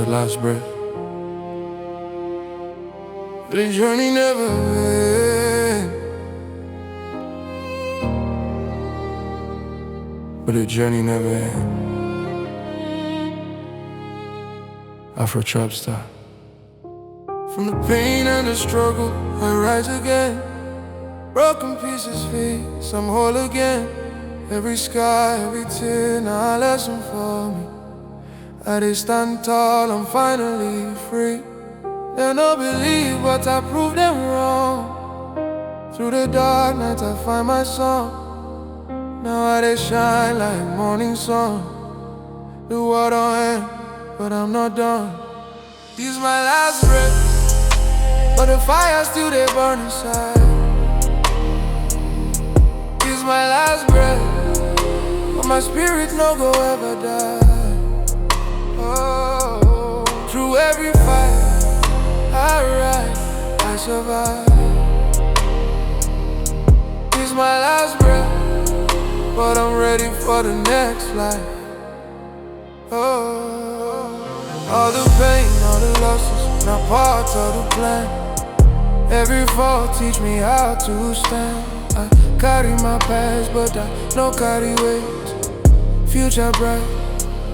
last breath. The journey never ends, but the journey never ends. Afrotrapstar. From the pain and the struggle, I rise again. Broken pieces fix, I'm whole again. Every sky, every tear, now a lesson for me. I did stand tall, I'm finally free. They don't believe, but I proved them wrong. Through the dark nights I find my song. Now I they shine like morning sun. The world don't end, but I'm not done. This is my last breath, but the fire still they burn inside. This is my last breath, but my spirit no go ever die. Oh, through every fight I rise, I survive. This is my last breath, but I'm ready for the next life. Oh, all the pain, all the losses, now part of the plan. Every fall teach me how to stand. I carry my past, but I no carry weight. Future bright,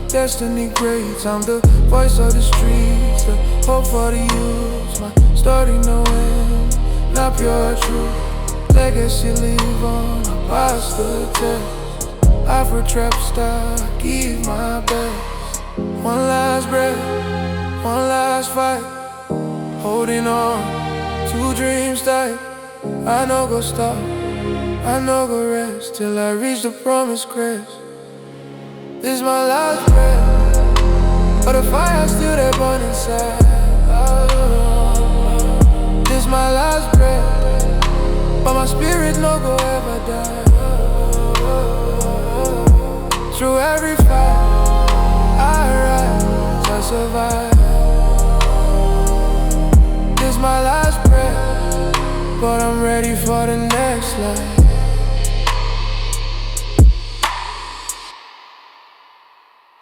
destiny great. I'm the voice of the streets, the hope for the youth. My story no end, not pure truth. Legacy live on, I pass the test. Afrotrapstar, give my best. One last breath, one last fight. Holding on, two dreams tight. I no go stop, I no go rest till I reach the promised crest. This is my last breath, but the fire still there burn inside. This is my last breath, but my spirit no go ever die. Through every fight I rise, I survive. This is my last breath, but I'm ready for the next life.